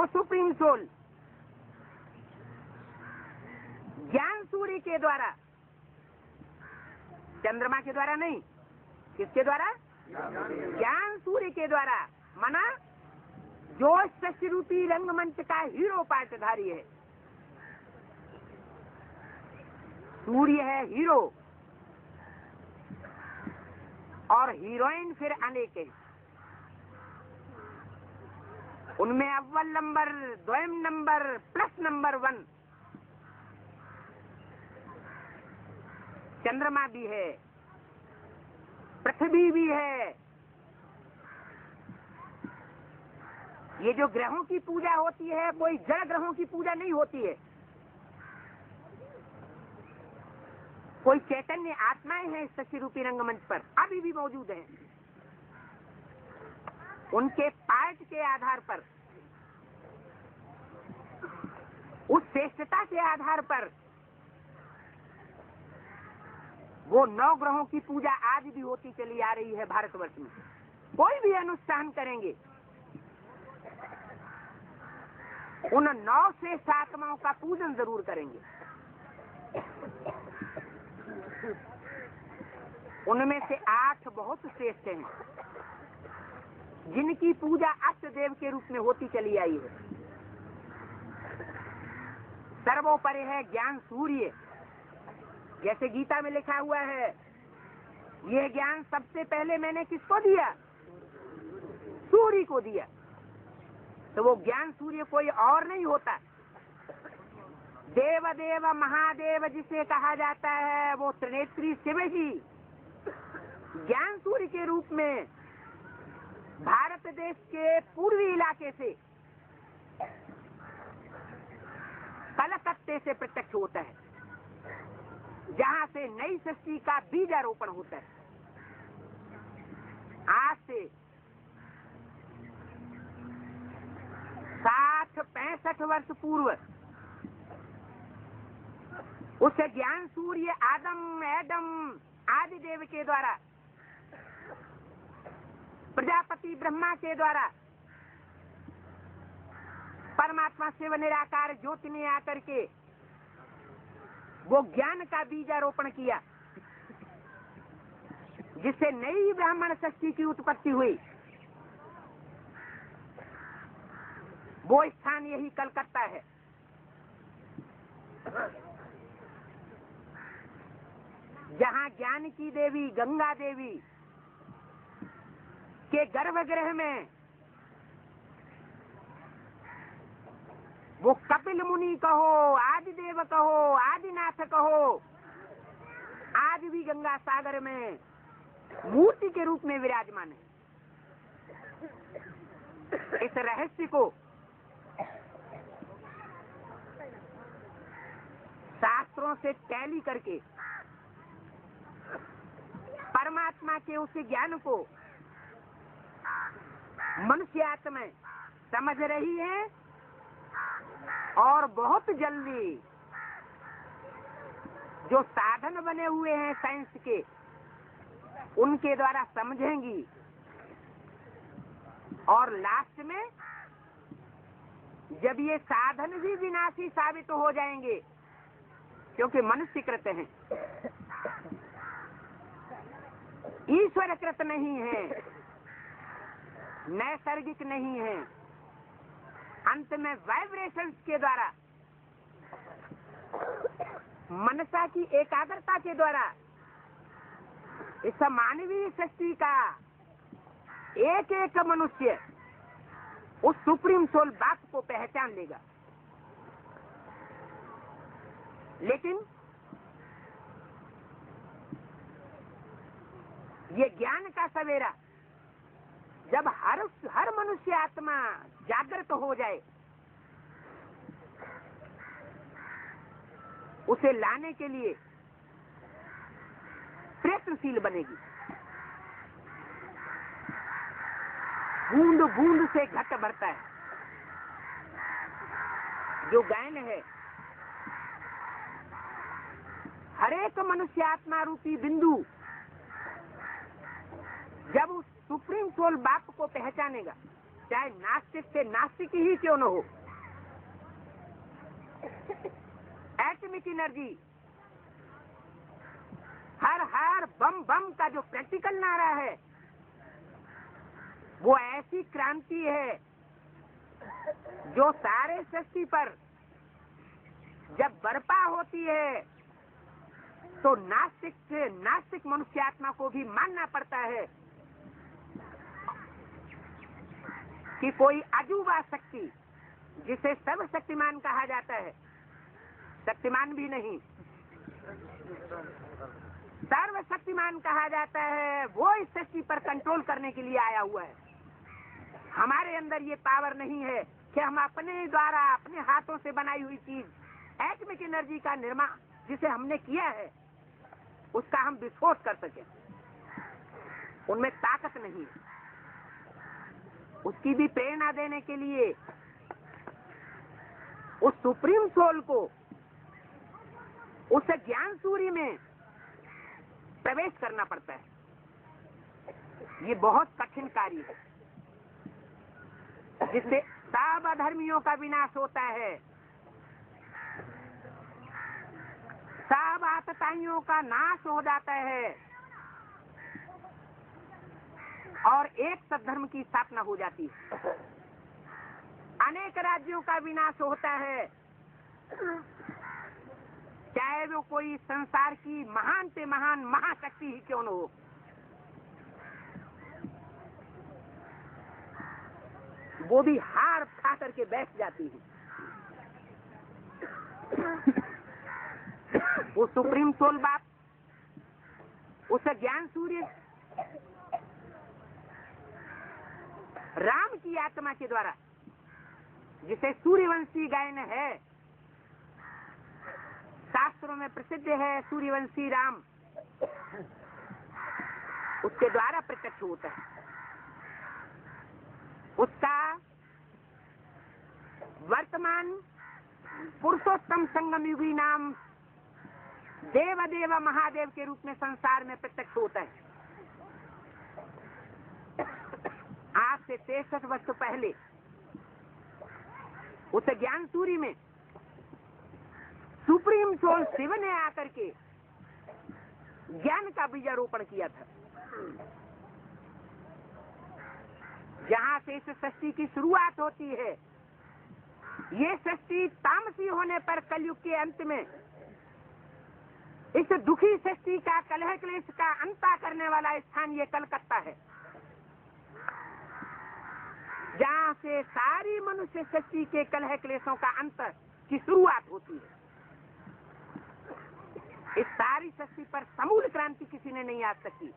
वो supreme soul ज्ञान सूर्य के द्वारा, चंद्रमा के द्वारा नहीं, किसके द्वारा? ज्ञान सूर्य के द्वारा, माना जो शशि रूपी रंगमंच का हीरो पाटधारी है। सूर्य है हीरो और हीरोइन फिर अनेक है। उनमें अव्वल नंबर, द्वयम नंबर, प्लस नंबर 1 चंद्रमा भी है, पृथ्वी भी है। ये जो ग्रहों की पूजा होती है, कोई जड़ ग्रहों की पूजा नहीं होती है। कोई चैतन्य आत्माएं हैं शशि रूपी रंगमंच पर, अभी भी मौजूद हैं। उनके पार्ट के आधार पर, उस श्रेष्ठता के आधार पर वो 9 ग्रहों की पूजा आज भी होती चली आ रही है भारतवर्ष में। कोई भी अनुष्ठान करेंगे, उन 9 श्रेष्ठ आत्माओं का पूजन जरूर करेंगे। उनमें से 8 बहुत श्रेष्ठ हैं, जिनकी पूजा अष्टदेव के रूप में होती चली आई है। सर्वोपरि है ज्ञान सूर्य। जैसे गीता में लिखा हुआ है, यह ज्ञान सबसे पहले मैंने किसको दिया? सूर्य को दिया। तो वो ज्ञान सूर्य कोई और नहीं होता। देव देव महादेव जिसे कहा जाता है, वो त्रिनेत्री शिव ही ज्ञान सूर्य के रूप में भारत देश के पूर्वी इलाके से, कलकत्ते से प्रत्यक्ष होता है, जहां से नई सृष्टि का बीजारोपण होता है। आज से 60-65 वर्ष पूर्व उस ज्ञान सूर्य आदम एडम आदि देव के द्वारा, प्रजापति ब्रह्मा के द्वारा परमात्मा शिव निराकार ज्योति ने आकर के वो ज्ञान का बीजारोपण किया, जिससे नई ब्राह्मण शक्ति की उत्पत्ति हुई। वो स्थान यही कलकत्ता है। जहां ज्ञान की देवी गंगा देवी के गर्भगृह में वो कपिल मुनि कहो, आदिदेव कहो, आदिनाथ कहो, आज भी गंगा सागर में मूर्ति के रूप में विराजमान है। इस रहस्य को शास्त्रों से टैली करके परमात्मा के उस ज्ञान को मनुष्य आत्मा समझ रही है और बहुत जल्दी जो साधन बने हुए हैं साइंस के, उनके द्वारा समझेंगी और लास्ट में जब ये साधन भी विनाशी साबित हो जाएंगे, क्योंकि मनुष्य कृत हैं, ईश्वर कृत नहीं है, नैसर्गिक नहीं है, अंत में वाइब्रेशंस के द्वारा, मनसा की एकाग्रता के द्वारा इस मानवीय सृष्टि का एक एक मनुष्य उस सुप्रीम सोल बाप को पहचान लेगा। लेकिन ये ज्ञान का सवेरा जब हर मनुष्य आत्मा जागृत हो जाए, उसे लाने के लिए प्रयत्नशील बनेगी। बूंद बूंद से घट भरता है। जो गायन है, हरेक मनुष्य आत्मा रूपी बिंदु जब उस सुप्रीम सोल बाप को पहचानेगा, चाहे नास्तिक से नास्तिक ही क्यों न हो, एटॉमिक एनर्जी, हर हर बम बम का जो प्रैक्टिकल नारा है, वो ऐसी क्रांति है जो सारे सृष्टि पर जब बर्पा होती है तो नास्तिक मनुष्यात्मा को भी मानना पड़ता है कि कोई अजूबा शक्ति, जिसे सर्वशक्तिमान कहा जाता है, शक्तिमान भी नहीं, सर्वशक्तिमान कहा जाता है, वो इस सृष्टि पर कंट्रोल करने के लिए आया हुआ है। हमारे अंदर ये पावर नहीं है कि हम अपने द्वारा, अपने हाथों से बनाई हुई चीज, एटॉमिक एनर्जी का निर्माण जिसे हमने किया है, उसका हम विस्फोट कर सके। उनमें ताकत नहीं है। उसकी भी प्रेरणा देने के लिए उस सुप्रीम सोल को उस ज्ञान सूर्य में प्रवेश करना पड़ता है। ये बहुत कठिन कार्य है, जिससे सब अधर्मियों का विनाश होता है, सब आतताइयों का नाश हो जाता है और एक सद्धर्म की स्थापना हो जाती है। अनेक राज्यों का विनाश होता है, चाहे वो कोई संसार की महान से महान महाशक्ति ही क्यों न हो। वो भी हार खा करके बैठ जाती है। वो सुप्रीम सोल बाप, उस ज्ञान सूर्य राम की आत्मा के द्वारा, जिसे सूर्यवंशी गायन है, शास्त्रों में प्रसिद्ध है सूर्यवंशी राम, उसके द्वारा प्रत्यक्ष होता है। उसका वर्तमान पुरुषोत्तम संगम युगी नाम देव महादेव के रूप में संसार में प्रत्यक्ष होता है। आज से 63 वर्ष पहले उस ज्ञान सूर्य में सुप्रीम सोल शिव ने आकर के ज्ञान का बीजारोपण किया था। जहां से इस सृष्टि की शुरुआत होती है, ये सृष्टि तामसी होने पर कलयुग के अंत में इस दुखी सृष्टि का कलह क्लेश का अंता करने वाला स्थान ये कलकत्ता है, जहां से सारी मनुष्य सृष्टि के कलह क्लेशों का अंत की शुरुआत होती है। इस सारी सृष्टि पर समूल क्रांति किसी ने नहीं आ सकी।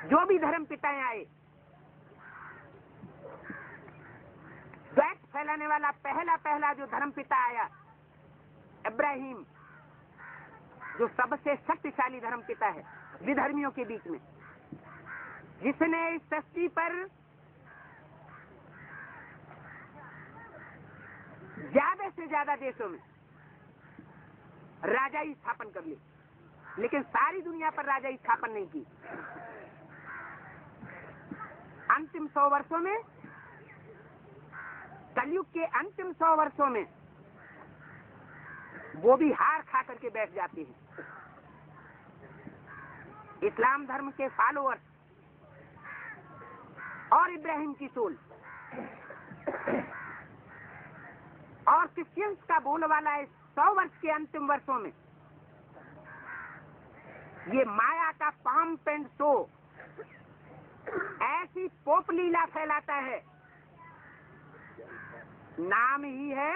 जो भी धर्म पिताएं आए, द्वैत फैलाने वाला पहला जो धर्म पिता आया, इब्राहिम, जो सबसे शक्तिशाली धर्म पिता है विधर्मियों के बीच में, जिसने इस सृष्टि पर ज्यादा से ज्यादा देशों में राजाई स्थापन कर ली, लेकिन सारी दुनिया पर राजाई स्थापन नहीं की। अंतिम 100 वर्षों में, कलयुग के अंतिम 100 वर्षों में वो भी हार खा करके बैठ जाते हैं। इस्लाम धर्म के फॉलोअर्स और इब्राहिम की सोल और क्रिश्चियंस का बोलवाला है 100 वर्ष के अंतिम वर्षों में ये माया का पंप एंड शो ऐसी पोप लीला फैलाता है, नाम ही है,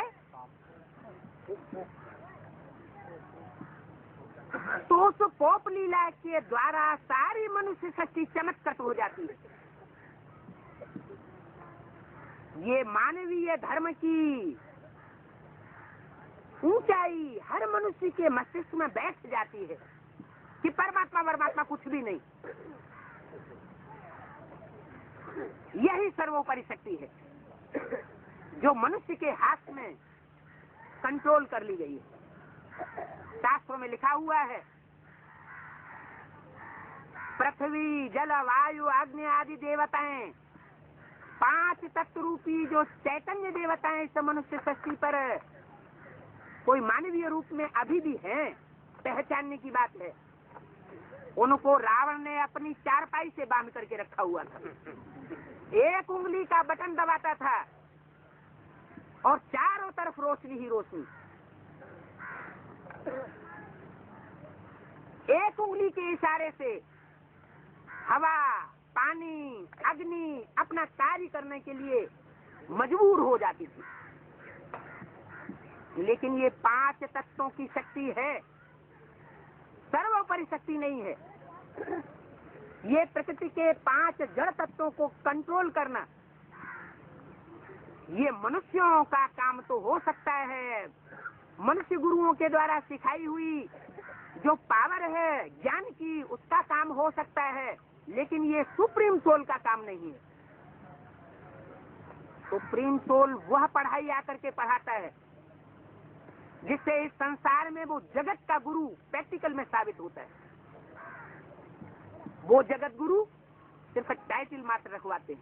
तो उस पोप लीला के द्वारा सारी मनुष्य शक्ति चमत्कृत हो जाती है। ये मानवीय धर्म की ऊंचाई हर मनुष्य के मस्तिष्क में बैठ जाती है कि परमात्मा कुछ भी नहीं, यही सर्वोपरि शक्ति है जो मनुष्य के हाथ में कंट्रोल कर ली गई है। शास्त्रों में लिखा हुआ है, पृथ्वी जल वायु अग्नि आदि देवताएं, 5 तत्व रूपी जो चैतन्य देवताएं इस मनुष्य सृष्टि पर कोई मानवीय रूप में अभी भी हैं, पहचानने की बात है। उनको रावण ने अपनी चारपाई से बांध करके रखा हुआ था। एक उंगली का बटन दबाता था और चारों तरफ रोशनी ही रोशनी। एक उंगली के इशारे से हवा, पानी, अग्नि अपना कार्य करने के लिए मजबूर हो जाती थी। लेकिन ये 5 तत्वों की शक्ति है, सर्वोपरि शक्ति नहीं है। ये प्रकृति के 5 जड़ तत्वों को कंट्रोल करना, ये मनुष्यों का काम तो हो सकता है। मनुष्य गुरुओं के द्वारा सिखाई हुई जो पावर है ज्ञान की, उसका काम हो सकता है, लेकिन ये सुप्रीम सोल का काम नहीं है। सुप्रीम सोल वह पढ़ाई आकर के पढ़ाता है जिससे इस संसार में वो जगत का गुरु प्रैक्टिकल में साबित होता है। वो जगत गुरु सिर्फ टाइटल मात्र रखवाते हैं।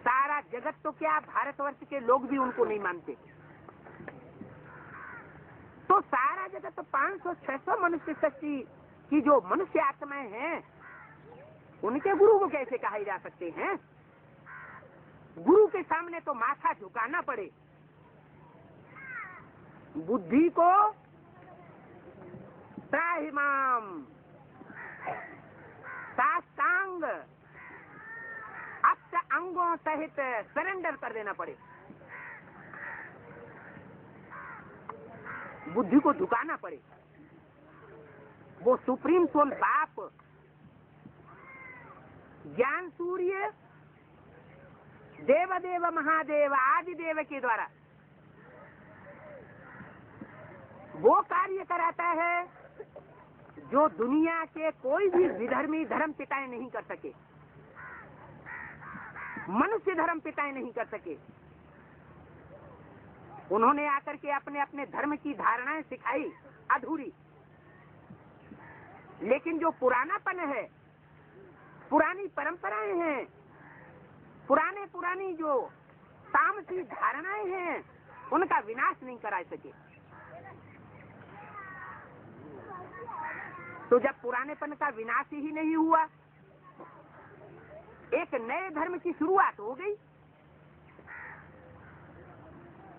सारा जगत तो क्या, भारतवर्ष के लोग भी उनको नहीं मानते। तो सारा जगत तो 500-600 मनुष्य शक्ति की जो मनुष्य आत्माएं हैं, उनके गुरु वो कैसे कहे जा सकते हैं? गुरु के सामने तो माथा झुकाना पड़े। बुद्धि को त्राहिमाम साष्टांग 8 अंगों सहित सरेंडर कर देना पड़े। बुद्धि को झुकाना पड़े। वो सुप्रीम सोल बाप ज्ञान सूर्य देवदेव महादेव आदिदेव के द्वारा वो कार्य कराता है जो दुनिया के कोई भी विधर्मी धर्म पिताएं नहीं कर सके, मनुष्य धर्म पिताएं नहीं कर सके। उन्होंने आकर के अपने अपने धर्म की धारणाएं सिखाई अधूरी, लेकिन जो पुरानापन है, पुरानी परंपराएं हैं, पुरानी जो तामसी धारणाएं हैं, उनका विनाश नहीं करा सके। तो जब पुरानेपन का विनाश ही नहीं हुआ, एक नए धर्म की शुरुआत हो गई।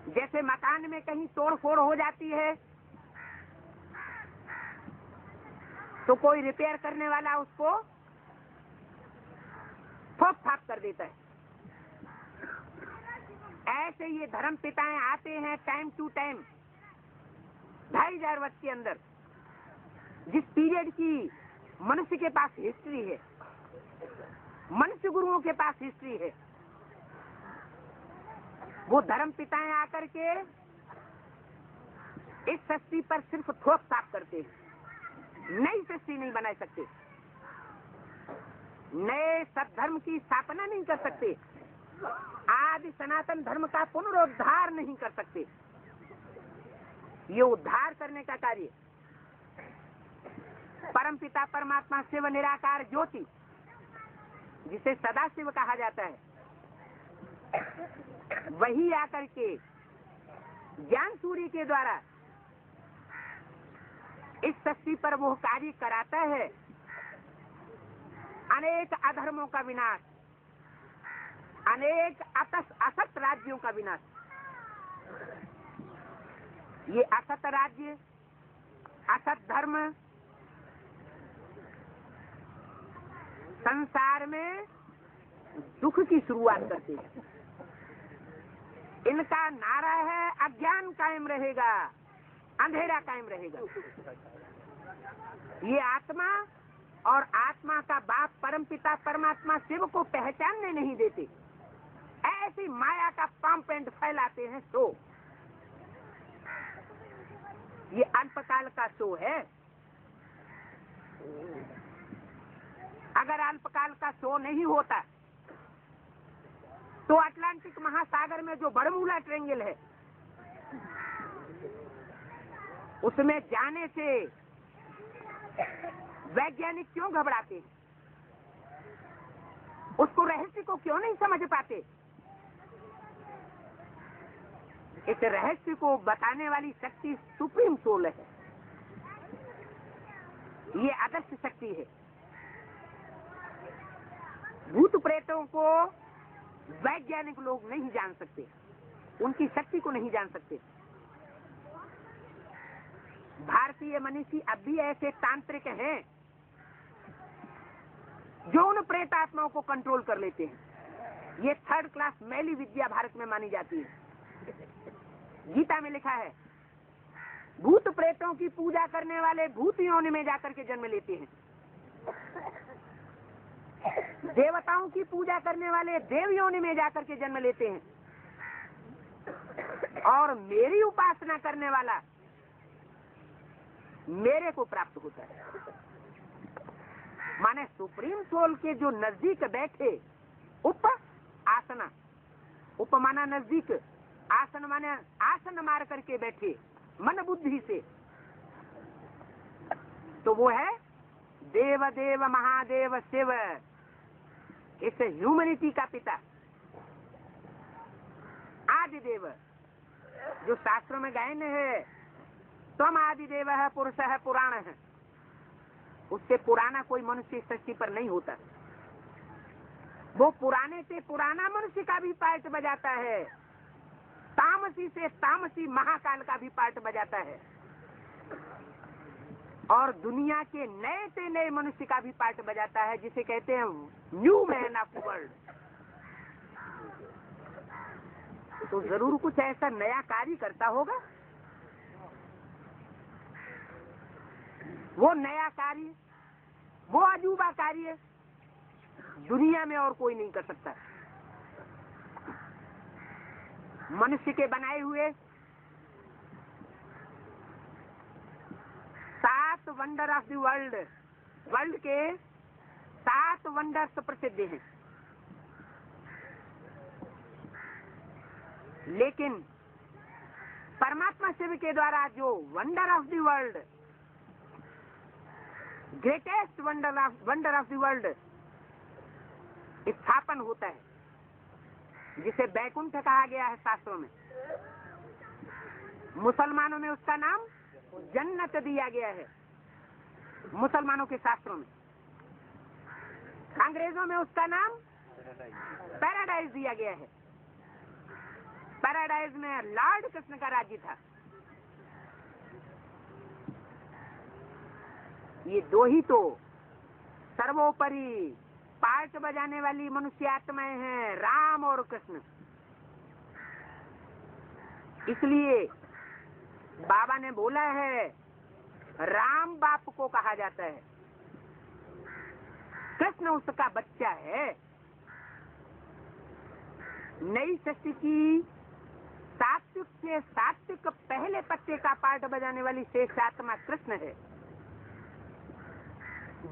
जैसे मकान में कहीं तोड़ फोड़ हो जाती है तो कोई रिपेयर करने वाला उसको ठोक थाप कर देता है। ऐसे ये धर्म पिताएं आते हैं टाइम टू टाइम। 2500 वर्ष के अंदर जिस पीरियड की मनुष्य के पास हिस्ट्री है, मनुष्य गुरुओं के पास हिस्ट्री है, वो धर्म पिताएं आकर के इस सृष्टि पर सिर्फ ठोक ताप करते हैं, नई सृष्टि नहीं बना सकते, नए सद्धर्म की स्थापना नहीं कर सकते, आदि सनातन धर्म का पुनरुद्धार नहीं कर सकते। ये उद्धार करने का कार्य परमपिता परमात्मा शिव निराकार ज्योति, जिसे सदाशिव कहा जाता है, वही आकर के ज्ञान सूर्य के द्वारा इस सृष्टि पर वो कार्य कराता है। अनेक अधर्मों का विनाश, अनेक असत राज्यों का विनाश। ये असत राज्य, असत धर्म संसार में दुख की शुरुआत करते हैं। इनका नारा है अज्ञान कायम रहेगा, अंधेरा कायम रहेगा। ये आत्मा और आत्मा का बाप परमपिता परमात्मा शिव को पहचानने नहीं देते, ऐसी माया का पंप एंड फैलाते हैं। शो, ये अल्पकाल का शो है। अगर अल्पकाल का शो नहीं होता तो अटलांटिक महासागर में जो बरमूला ट्रेंगल है, उसमें जाने से वैज्ञानिक क्यों घबराते हैं? उसको रहस्य को क्यों नहीं समझ पाते? इस रहस्य को बताने वाली शक्ति सुप्रीम सोल है। ये आदर्श शक्ति है। भूत प्रेतों को वैज्ञानिक लोग नहीं जान सकते, उनकी शक्ति को नहीं जान सकते। भारतीय मनीषी अब भी ऐसे तांत्रिक हैं जो उन प्रेतात्माओं को कंट्रोल कर लेते हैं। ये 3rd क्लास मैली विद्या भारत में मानी जाती है। गीता में लिखा है, भूत प्रेतों की पूजा करने वाले भूत योनि में जाकर के जन्म लेते हैं, देवताओं की पूजा करने वाले देव योनि में जाकर के जन्म लेते हैं, और मेरी उपासना करने वाला मेरे को प्राप्त होता है। माने सुप्रीम सोल के जो नजदीक बैठे, उप आसना, उप माना नजदीक, आसन माने आसन मार करके बैठे मन बुद्धि से, तो वो है देव देव महादेव शिव, इस ह्यूमैनिटी का पिता आदि देव। जो शास्त्रों में गायन है, त्वम आदि देव है, पुरुष है, पुराण है, उससे पुराना कोई मनुष्य सृष्टि पर नहीं होता। वो पुराने से पुराना मनुष्य का भी पार्ट बजाता है, तामसी से तामसी महाकाल का भी पार्ट बजाता है, और दुनिया के नए से नए मनुष्य का भी पार्ट बजाता है, जिसे कहते हैं न्यू मैन ऑफ वर्ल्ड। तो जरूर कुछ ऐसा नया कार्य करता होगा। वो नया कार्य, वो अजूबा कार्य दुनिया में और कोई नहीं कर सकता। मनुष्य के बनाए हुए 7 wonder of the world, world के 7 वंडर्स प्रसिद्ध हैं, लेकिन परमात्मा शिव के द्वारा जो wonder of the world, greatest wonder of the world स्थापन होता है, जिसे बैकुंठ कहा गया है शास्त्रों में। मुसलमानों में उसका नाम जन्नत दिया गया है, मुसलमानों के शास्त्रों में। अंग्रेजों में उसका नाम पैराडाइज दिया गया है। पैराडाइज में लॉर्ड कृष्ण का राज्य था। ये 2 ही तो सर्वोपरि पार्ट बजाने वाली मनुष्य आत्माएं हैं, राम और कृष्ण। इसलिए बाबा ने बोला है, राम बाप को कहा जाता है, कृष्ण उसका बच्चा है। नई सृष्टि की सात्विक से सात्विक पहले पत्ते का पार्ट बजाने वाली शेष आत्मा कृष्ण है।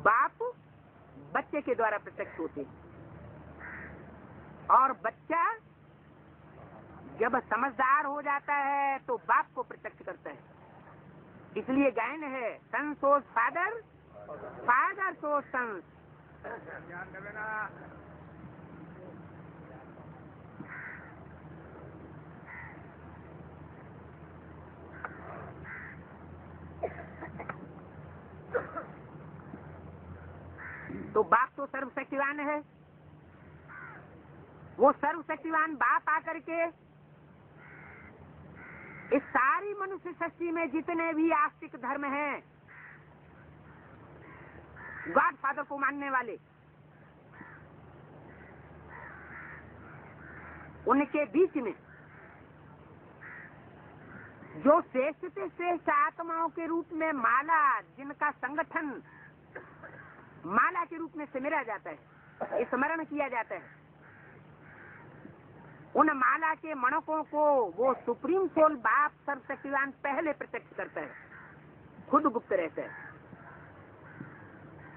बाप बच्चे के द्वारा प्रत्यक्ष होते हैं, और बच्चा जब समझदार हो जाता है तो बाप को प्रत्यक्ष करता है। इसलिए गायन है, सन सोज फादर, फादर सोज सन। तो बाप तो सर्वशक्तिवान है। वो सर्वशक्तिवान बाप आकर के इस सारी मनुष्य सृष्टि में जितने भी आस्तिक धर्म हैं, गॉड फादर को मानने वाले, उनके बीच में जो श्रेष्ठ से श्रेष्ठ आत्माओं के रूप में माला, जिनका संगठन माला के रूप में सिमरा जाता है, स्मरण किया जाता है, उन माला के मणकों को वो सुप्रीम सोल बाप सर्वशक्तिवान पहले प्रत्यक्ष करता है, खुद गुप्त रहता है,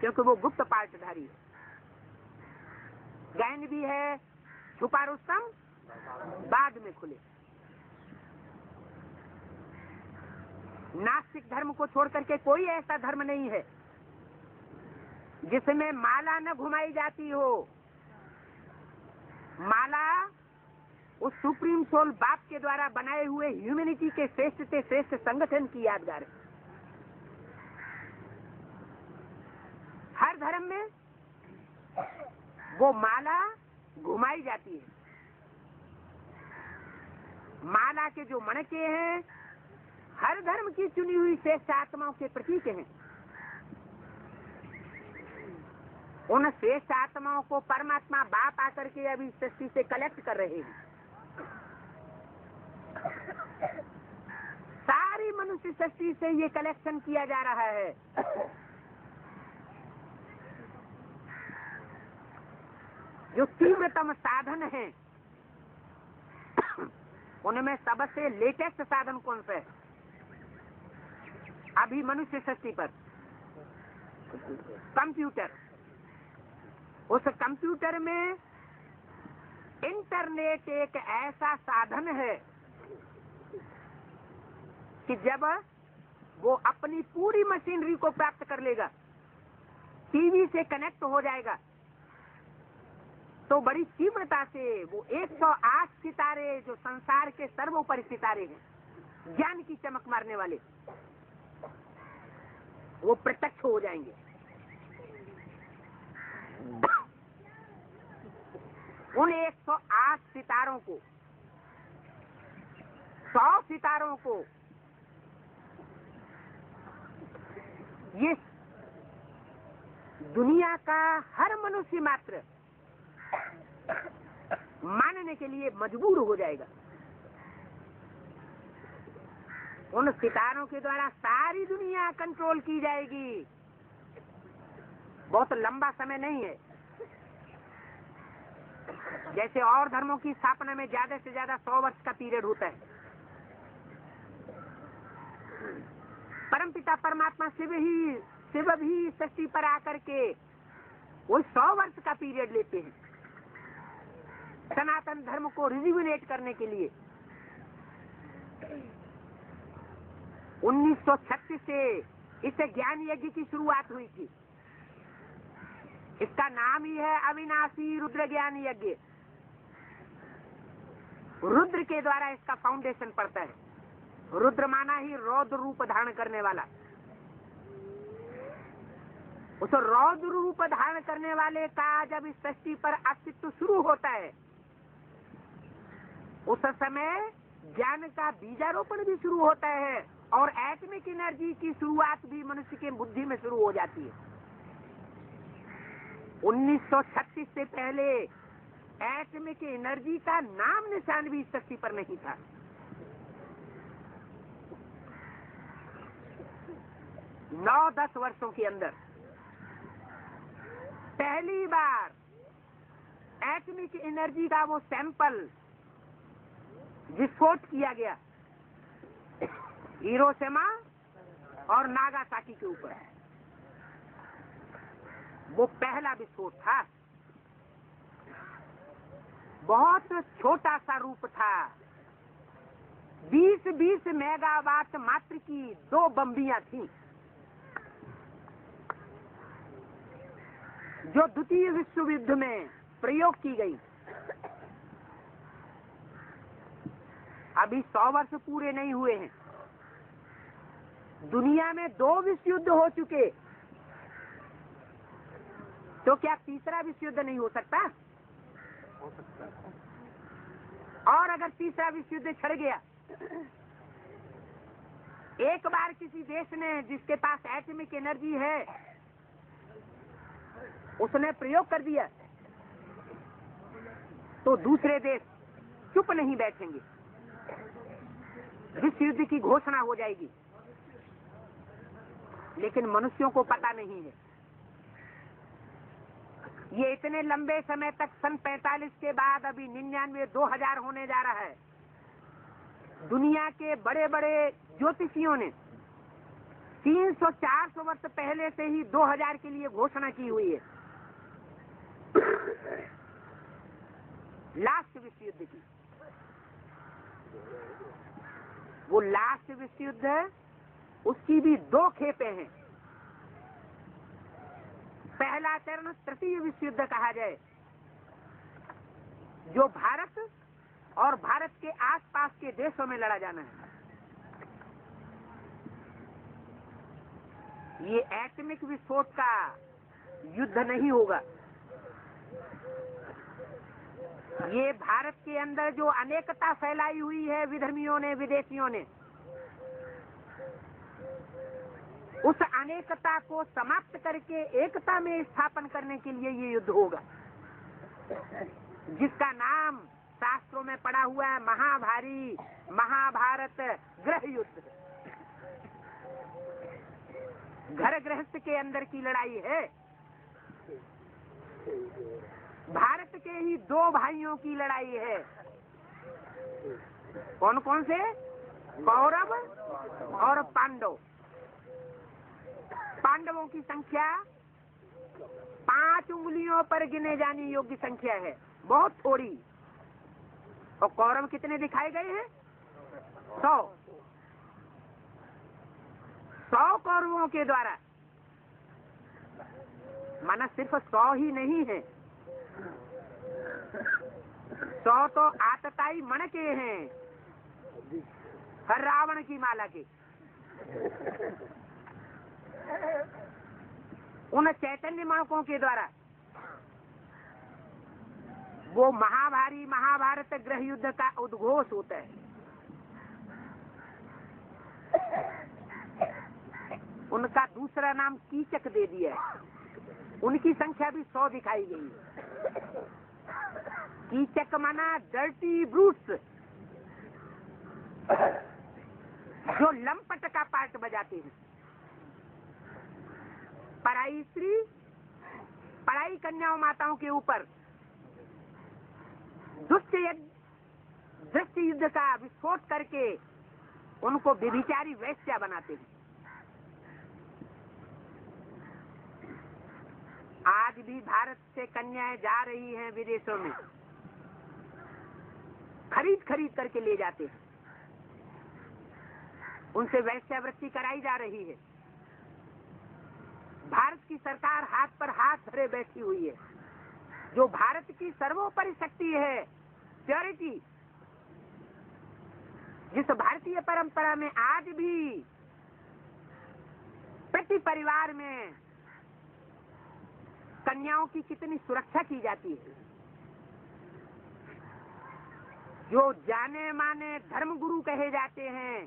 क्योंकि वो गुप्त पाठधारी है। गायन भी है, छुपा रुस्तम बाद में खुले। नास्तिक धर्म को छोड़ करके कोई ऐसा धर्म नहीं है जिसमें माला न घुमाई जाती हो। माला उस सुप्रीम सोल बाप के द्वारा बनाए हुए ह्यूमैनिटी के श्रेष्ठ से श्रेष्ठ संगठन की यादगार है। हर धर्म में वो माला घुमाई जाती है। माला के जो मणके हैं हर धर्म की चुनी हुई श्रेष्ठ आत्माओं के प्रतीक हैं। उन श्रेष्ठ आत्माओं को परमात्मा बाप आकर के अभी सृष्टि से कलेक्ट कर रहे हैं। सारी मनुष्य सृष्टि से ये कलेक्शन किया जा रहा है। जो तीव्रतम साधन है उनमें सबसे लेटेस्ट साधन कौन सा है अभी मनुष्य सृष्टि पर? कंप्यूटर। उस कंप्यूटर में इंटरनेट एक ऐसा साधन है कि जब वो अपनी पूरी मशीनरी को प्राप्त कर लेगा, टीवी से कनेक्ट हो जाएगा, तो बड़ी तीव्रता से वो 108 सितारे जो संसार के सर्वोपरि सितारे हैं, ज्ञान की चमक मारने वाले, वो प्रत्यक्ष हो जाएंगे। उन 108 सितारों को, 100 सितारों को ये दुनिया का हर मनुष्य मात्र मानने के लिए मजबूर हो जाएगा। उन सितारों के द्वारा सारी दुनिया कंट्रोल की जाएगी। बहुत लंबा समय नहीं है। जैसे और धर्मों की स्थापना में ज्यादा से ज्यादा 100 वर्ष का पीरियड होता है, परमपिता परमात्मा शिव भी सृष्टि पर आकर के वो 100 वर्ष का पीरियड लेते हैं सनातन धर्म को रिजुविनेट करने के लिए। 1936 से इस ज्ञान यज्ञ की शुरुआत हुई थी। इसका नाम ही है अविनाशी रुद्र ज्ञान यज्ञ। रुद्र के द्वारा इसका फाउंडेशन पड़ता है। रुद्र माना ही रौद्र रूप धारण करने वाला। उस रौद्र रूप धारण करने वाले का जब इस सृष्टि पर अस्तित्व शुरू होता है, उस समय ज्ञान का बीजारोपण भी शुरू होता है और एटमिक एनर्जी की शुरुआत भी मनुष्य के बुद्धि में शुरू हो जाती है। 1936 से पहले एटमिक एनर्जी का नाम निशान भी इस सृष्टि पर नहीं था। नौ 10 वर्षों के अंदर पहली बार एटमिक एनर्जी का वो सैंपल विस्फोट किया गया हिरोशिमा और नागासाकी के ऊपर। वो पहला विस्फोट था। बहुत छोटा सा रूप था। 20-20 मेगावाट मात्र की 2 बम्बियां थीं, जो द्वितीय विश्व युद्ध में प्रयोग की गई। अभी 100 वर्ष पूरे नहीं हुए हैं। दुनिया में 2 विश्व युद्ध हो चुके, तो क्या तीसरा विश्व युद्ध नहीं हो सकता? हो सकता है। और अगर तीसरा विश्व युद्ध छिड़ गया, एक बार किसी देश ने जिसके पास एटमिक एनर्जी है उसने प्रयोग कर दिया, तो दूसरे देश चुप नहीं बैठेंगे, विश्व युद्ध की घोषणा हो जाएगी। लेकिन मनुष्यों को पता नहीं है। ये इतने लंबे समय तक सन 45 के बाद अभी 99 2000 होने जा रहा है। दुनिया के बड़े बड़े ज्योतिषियों ने 300-400 वर्ष पहले से ही 2000 के लिए घोषणा की हुई है, लास्ट विश्व युद्ध की। वो लास्ट विश्व युद्ध है, उसकी भी 2 खेपें हैं। पहला चरण तृतीय विश्व युद्ध कहा जाए, जो भारत और भारत के आसपास के देशों में लड़ा जाना है। ये एटॉमिक विस्फोट का युद्ध नहीं होगा। ये भारत के अंदर जो अनेकता फैलाई हुई है विधर्मियों ने, विदेशियों ने, उस अनेकता को समाप्त करके एकता में स्थापन करने के लिए ये युद्ध होगा, जिसका नाम शास्त्रों में पड़ा हुआ है महाभारी महाभारत गृह युद्ध। घर गृहस्थ के अंदर की लड़ाई है। भारत के ही दो भाइयों की लड़ाई है। कौन कौन से? कौरव और पांडव। पांडवों की संख्या 5 उंगलियों पर गिने जाने योग्य संख्या है, बहुत थोड़ी। और कौरव कितने दिखाए गए हैं? 100 कौरवों के द्वारा। माना सिर्फ 100 ही नहीं है, 100 तो आतताई मन के हैं, हर रावण की माला के। उन चैतन्य माणकों के द्वारा वो महाभारी महाभारत गृह युद्ध का उद्घोष होता है। उनका दूसरा नाम कीचक दे दिया है। उनकी संख्या भी 100 दिखाई गई। कीचक माना डर्टी ब्रूट्स, जो लंपट का पार्ट बजाते हैं। पराई स्त्री, पराई कन्याओं माताओं के ऊपर दृष्टि युद्ध का विस्फोट करके उनको व्यभिचारी वेश्या बनाते हैं। आज भी भारत से कन्याएं जा रही हैं विदेशों में, खरीद करके ले जाते हैं। उनसे वेश्यावृत्ति कराई जा रही है। भारत की सरकार हाथ पर हाथ धरे बैठी हुई है। जो भारत की सर्वोपरि शक्ति है, प्योरिटी, जिस भारतीय परंपरा में आज भी प्रति परिवार में कन्याओं की कितनी सुरक्षा की जाती है। जो जाने माने धर्म गुरु कहे जाते हैं,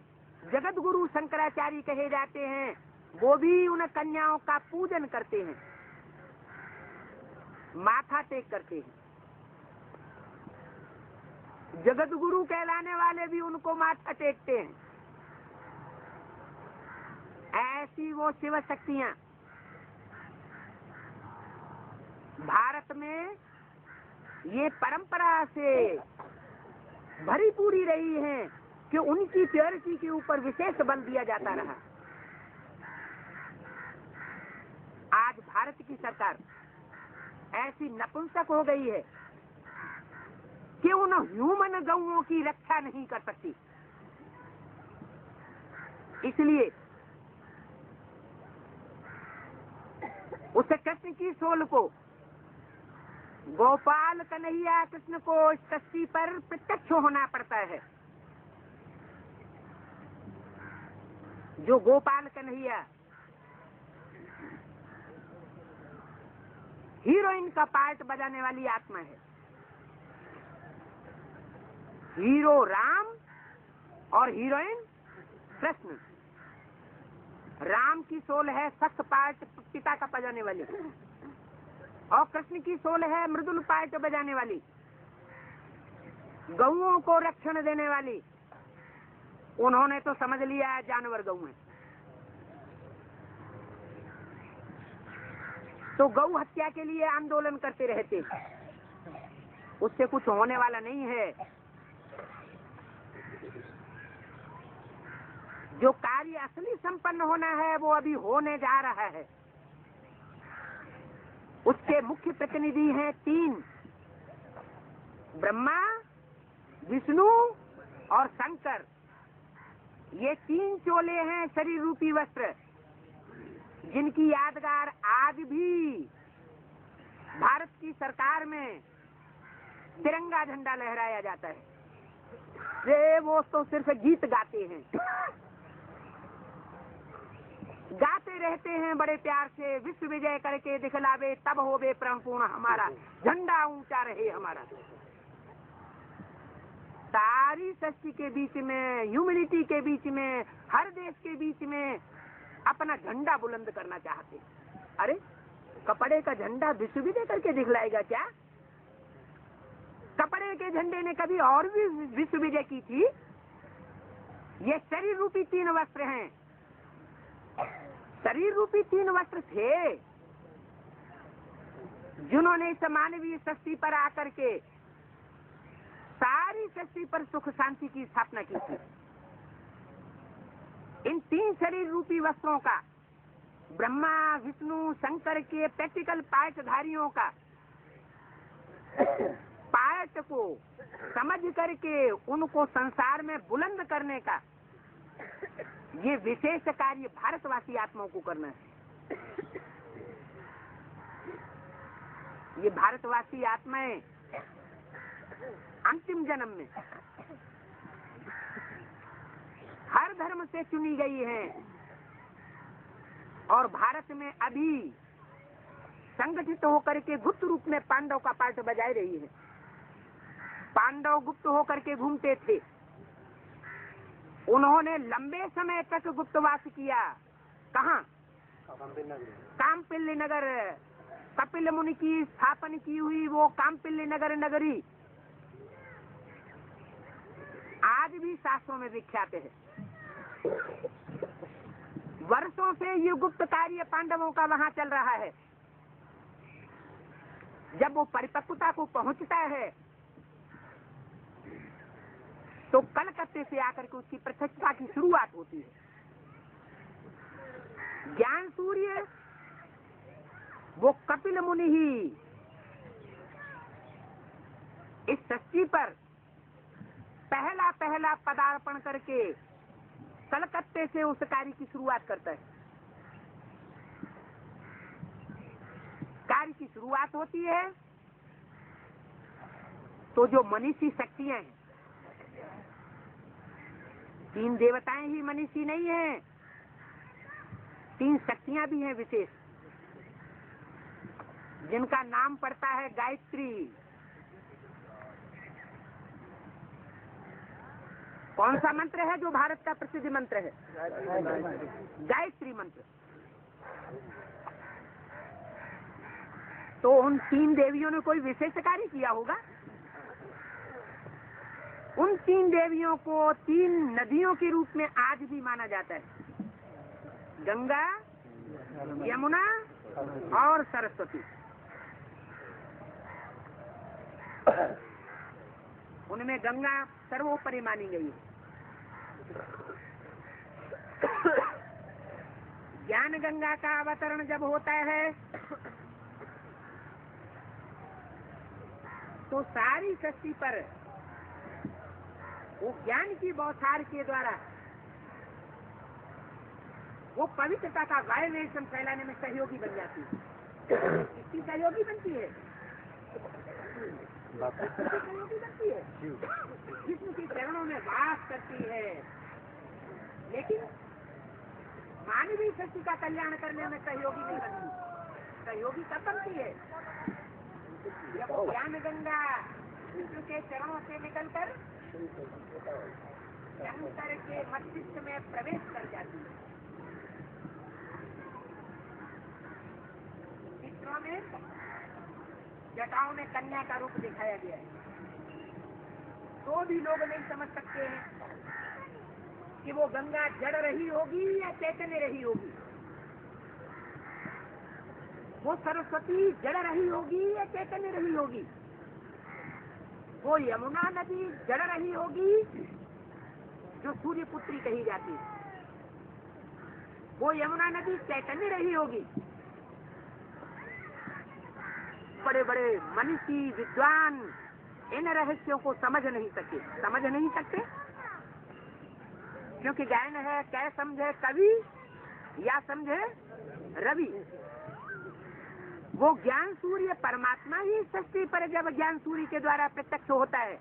जगत गुरु शंकराचार्य कहे जाते हैं, वो भी उन कन्याओं का पूजन करते हैं, माथा टेक करते हैं। जगत गुरु कहलाने वाले भी उनको माथा टेकते हैं। ऐसी वो शिव शक्तियां भारत में ये परंपरा से भरी पूरी रही हैं कि उनकी प्योरिटी के ऊपर विशेष बल दिया जाता रहा। आज भारत की सरकार ऐसी नपुंसक हो गई है कि उन ह्यूमन गौओं की रक्षा नहीं कर सकती। इसलिए उस कृष्ण की सोल को, गोपाल कन्हैया कृष्ण को इस कश्ती पर प्रत्यक्ष होना पड़ता है। जो गोपाल कन्हैया हीरोइन का पार्ट बजाने वाली आत्मा है। हीरो राम और हीरोइन कृष्ण। राम की सोल है सख्त पार्ट पिता का बजाने वाली, और कृष्ण की सोल है मृदुल पार्ट बजाने वाली, गौओं को रक्षण देने वाली। उन्होंने तो समझ लिया जानवर गौ है, तो गौ हत्या के लिए आंदोलन करते रहते, उससे कुछ होने वाला नहीं है। जो कार्य असली संपन्न होना है वो अभी होने जा रहा है। उसके मुख्य प्रतिनिधि हैं 3, ब्रह्मा, विष्णु और शंकर। ये 3 चोले हैं शरीर रूपी वस्त्र, जिनकी यादगार आज भी भारत की सरकार में तिरंगा झंडा लहराया जाता है। रे वो तो सिर्फ गीत गाते हैं, गाते रहते हैं बड़े प्यार से, विश्व विजय करके दिखलावे तब होवे परमपूर्ण हमारा, झंडा ऊंचा रहे हमारा। सारी सृष्टि के बीच में, ह्यूमैनिटी के बीच में, हर देश के बीच में अपना झंडा बुलंद करना चाहते। अरे कपड़े का झंडा विश्व विजय करके दिखलाएगा क्या? कपड़े के झंडे ने कभी और भी विश्व विजय की थी। ये शरीर रूपी 3 वस्त्र हैं, शरीर रूपी 3 वस्त्र थे जिन्होंने इस मानवीय सृष्टि पर आकर के सारी सृष्टि पर सुख शांति की स्थापना की थी। इन 3 शरीर रूपी वस्त्रों का, ब्रह्मा विष्णु शंकर के प्रैक्टिकल पायटधारियों का पायट को समझ करके उनको संसार में बुलंद करने का ये विशेष कार्य भारतवासी आत्माओं को करना है। ये भारतवासी आत्माएं अंतिम जन्म में हर धर्म से चुनी गई हैं और भारत में अभी संगठित होकर के गुप्त रूप में पांडव का पार्ट बजाए रही है। पांडव गुप्त होकर के घूमते थे, उन्होंने लंबे समय तक गुप्तवास किया। कहाँ? कामपिल्य नगर, कपिल मुनि की स्थापना की हुई वो कामपिल्य नगर नगरी आज भी शास्त्रों में विख्यात है। वर्षों से ये गुप्त कार्य पांडवों का वहां चल रहा है। जब वो परिपक्वता को पहुंचता है तो कलकत्ते से आकर के उसकी प्रत्यक्षता की शुरुआत होती है। ज्ञान सूर्य वो कपिल मुनि ही इस सृष्टि पर पहला पदार्पण करके कलकत्ते से उस कार्य की शुरुआत करता है। कार्य की शुरुआत होती है तो जो मनीषी शक्तियां हैं, 3 देवताएं ही मनीषी नहीं हैं, 3 शक्तियां भी हैं विशेष, जिनका नाम पड़ता है गायत्री। कौन सा मंत्र है जो भारत का प्रसिद्ध मंत्र है? गायत्री मंत्र। तो उन 3 देवियों ने कोई विशेष कार्य किया होगा। उन 3 देवियों को 3 नदियों के रूप में आज भी माना जाता है, गंगा, यमुना और सरस्वती। उनमें गंगा सर्वोपरि मानी गई है। ज्ञान गंगा का अवतरण जब होता है तो सारी सृष्टि पर वो ज्ञान की बौछार के द्वारा वो पवित्रता का वाइब्रेशन फैलाने में सहयोगी बन जाती है। किसकी सहयोगी बनती है? सहयोगी बनती है जिसम के चरणों में वास करती है। लेकिन मानवीय सृष्टि का कल्याण करने में सहयोगी नहीं बनती। सहयोगी कब बनती है? जब ज्ञान गंगा विष्णु के चरणों से निकलकर शंकर के मस्तिष्क में प्रवेश कर जाती है। चित्रों में जटाओं में कन्या का रूप दिखाया गया है, तो भी लोग नहीं समझ सकते हैं कि वो गंगा जड़ रही होगी या चैतन्य रही होगी, वो सरस्वती जड़ रही होगी या चैतन्य रही होगी, वो यमुना नदी जड़ रही होगी जो सूर्य पुत्री कही जाती है, वो यमुना नदी चैतन्य रही होगी। बड़े बड़े मनीषी विद्वान इन रहस्यों को समझ नहीं सकते क्योंकि गायन है, क्या समझे कवि या समझे रवि। वो ज्ञान सूर्य परमात्मा ही सृष्टि पर जब ज्ञान सूर्य के द्वारा प्रत्यक्ष होता है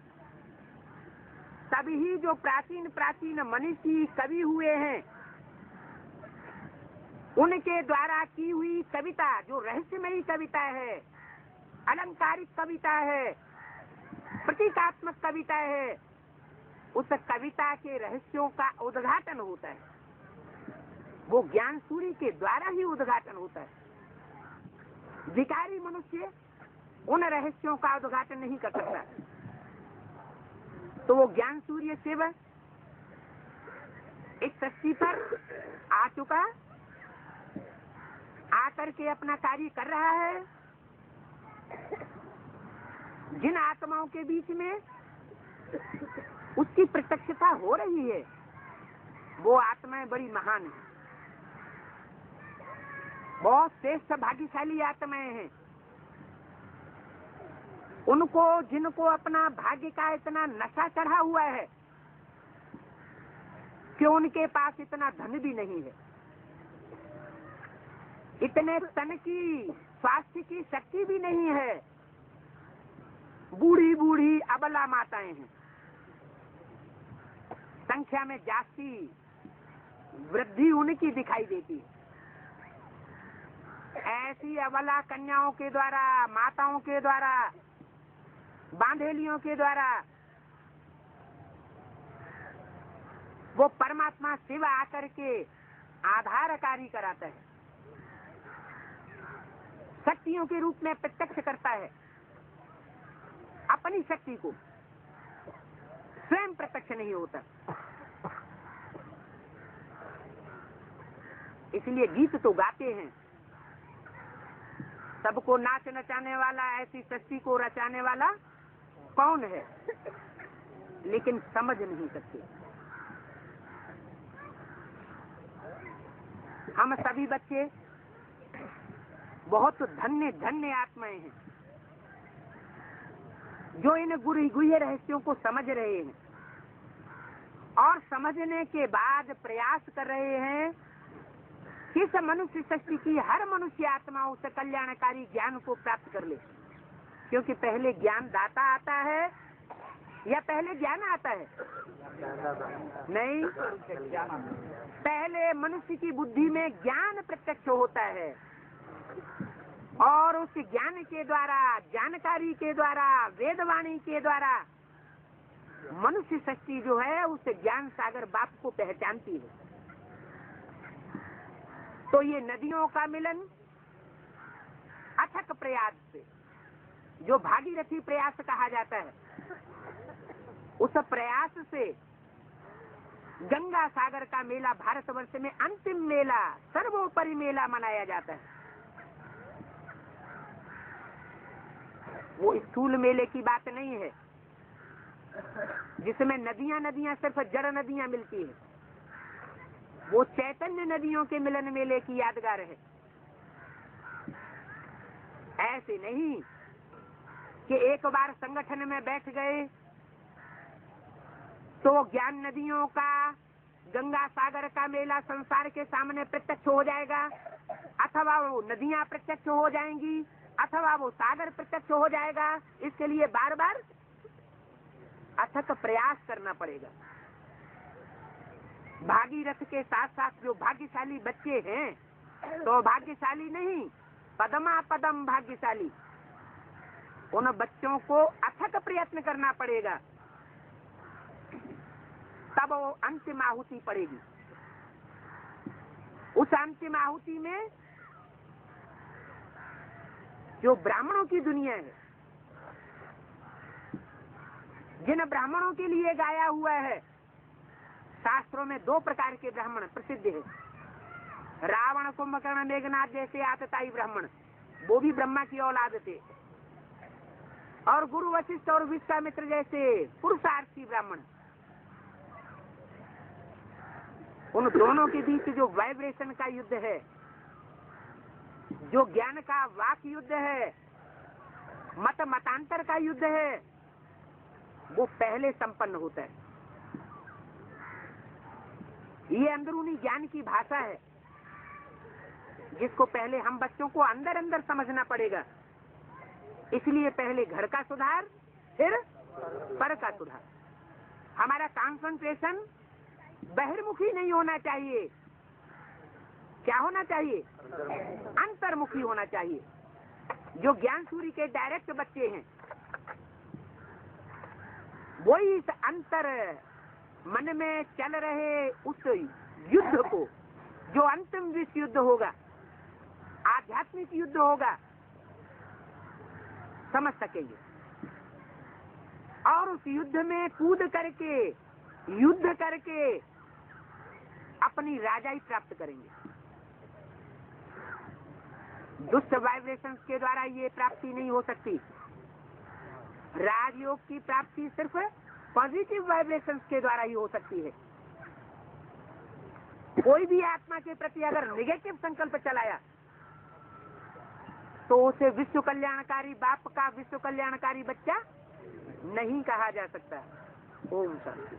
तभी जो प्राचीन प्राचीन मनीषी कवि हुए हैं, उनके द्वारा की हुई कविता जो रहस्यमयी कविता है, अलंकारिक कविता है, प्रतीकात्मक कविता है, उस कविता के रहस्यों का उद्घाटन होता है। वो ज्ञान सूर्य के द्वारा ही उद्घाटन होता है। भिखारी मनुष्य उन रहस्यों का उद्घाटन नहीं कर सकता। तो वो ज्ञान सूर्य शिव इस सृष्टि पर आ चुका, आकर के अपना कार्य कर रहा है। जिन आत्माओं के बीच में उसकी प्रत्यक्षता हो रही है, वो आत्माएं बड़ी महान हैं, बहुत श्रेष्ठ भाग्यशाली आत्माएं हैं। उनको, जिनको अपना भाग्य का इतना नशा चढ़ा हुआ है कि उनके पास इतना धन भी नहीं है, इतने तन की स्वास्थ्य की शक्ति भी नहीं है। बूढ़ी बूढ़ी अबला माताएं हैं, संख्या में जास्ती वृद्धि उनकी दिखाई देती है। ऐसी अबला कन्याओं के द्वारा, माताओं के द्वारा, बांधेलियों के द्वारा वो परमात्मा शिव आकर के आधार कार्य कराता है, शक्तियों के रूप में प्रत्यक्ष करता है। अपनी शक्ति को स्वयं प्रत्यक्ष नहीं होता। इसलिए गीत तो गाते हैं, सबको नाच नचाने वाला, ऐसी सृष्टि को रचाने वाला कौन है, लेकिन समझ नहीं सकते। हम सभी बच्चे बहुत धन्य धन्य आत्माएं हैं जो इन गुह्य रहस्यों को समझ रहे हैं और समझने के बाद प्रयास कर रहे हैं कि इस मनुष्य सृष्टि की हर मनुष्य आत्मा उस कल्याणकारी ज्ञान को प्राप्त कर ले। क्योंकि पहले ज्ञान दाता आता है या पहले ज्ञान आता है? नहीं, पहले मनुष्य की बुद्धि में ज्ञान प्रत्यक्ष होता है और उस ज्ञान के द्वारा, जानकारी के द्वारा, वेदवाणी के द्वारा मनुष्य सृष्टि जो है उस ज्ञान सागर बाप को पहचानती है। तो ये नदियों का मिलन अथक प्रयास से, जो भागीरथी प्रयास कहा जाता है, उस प्रयास से गंगा सागर का मेला भारतवर्ष में अंतिम मेला, सर्वोपरि मेला मनाया जाता है। वो स्थूल मेले की बात नहीं है जिसमें नदियां नदियां सिर्फ जड़ नदियां मिलती है। वो चैतन्य नदियों के मिलन मेले की यादगार है। ऐसे नहीं कि एक बार संगठन में बैठ गए तो ज्ञान नदियों का, गंगा सागर का मेला संसार के सामने प्रत्यक्ष हो जाएगा, अथवा वो नदियां प्रत्यक्ष हो जाएंगी, अथवा वो सागर प्रत्यक्ष हो जाएगा। इसके लिए बार बार अथक प्रयास करना पड़ेगा। भागीरथ के साथ साथ जो भाग्यशाली बच्चे हैं, तो भाग्यशाली नहीं, पदमा पदम भाग्यशाली, उन बच्चों को अथक प्रयत्न करना पड़ेगा, तब वो अंतिम आहुति पड़ेगी। उस अंतिम आहुति में जो ब्राह्मणों की दुनिया है, जिन ब्राह्मणों के लिए गाया हुआ है, शास्त्रों में दो प्रकार के ब्राह्मण प्रसिद्ध है। रावण, कुंभकर्ण, मेघनाथ जैसे आतताई ब्राह्मण, वो भी ब्रह्मा की औलाद थे, और गुरु वशिष्ठ और विश्वामित्र जैसे पुरुषार्थी ब्राह्मण। उन दोनों के बीच जो वाइब्रेशन का युद्ध है, जो ज्ञान का वाक युद्ध है, मत मतांतर का युद्ध है, वो पहले संपन्न होता है। ये अंदरूनी ज्ञान की भाषा है जिसको पहले हम बच्चों को अंदर अंदर समझना पड़ेगा। इसलिए पहले घर का सुधार, फिर पर का सुधार। हमारा कंसंट्रेशन बहिर्मुखी नहीं होना चाहिए। क्या होना चाहिए? अंतर्मुखी होना चाहिए। जो ज्ञान सूर्य के डायरेक्ट बच्चे हैं वही इस अंतर मन में चल रहे उस युद्ध को, जो अंतिम विश्व युद्ध होगा, आध्यात्मिक युद्ध होगा, समझ सकेंगे और उस युद्ध में कूद करके, युद्ध करके अपनी राजाई प्राप्त करेंगे। दुष्ट वाइब्रेशंस के द्वारा ये प्राप्ति नहीं हो सकती। राजयोग की प्राप्ति सिर्फ पॉजिटिव वाइब्रेशंस के द्वारा ही हो सकती है। कोई भी आत्मा के प्रति अगर नेगेटिव संकल्प चलाया तो उसे विश्व कल्याणकारी बाप का विश्व कल्याणकारी बच्चा नहीं कहा जा सकता। ओम शांति।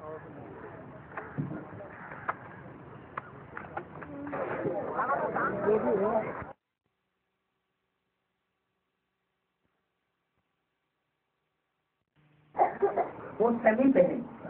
वो सभी पे है।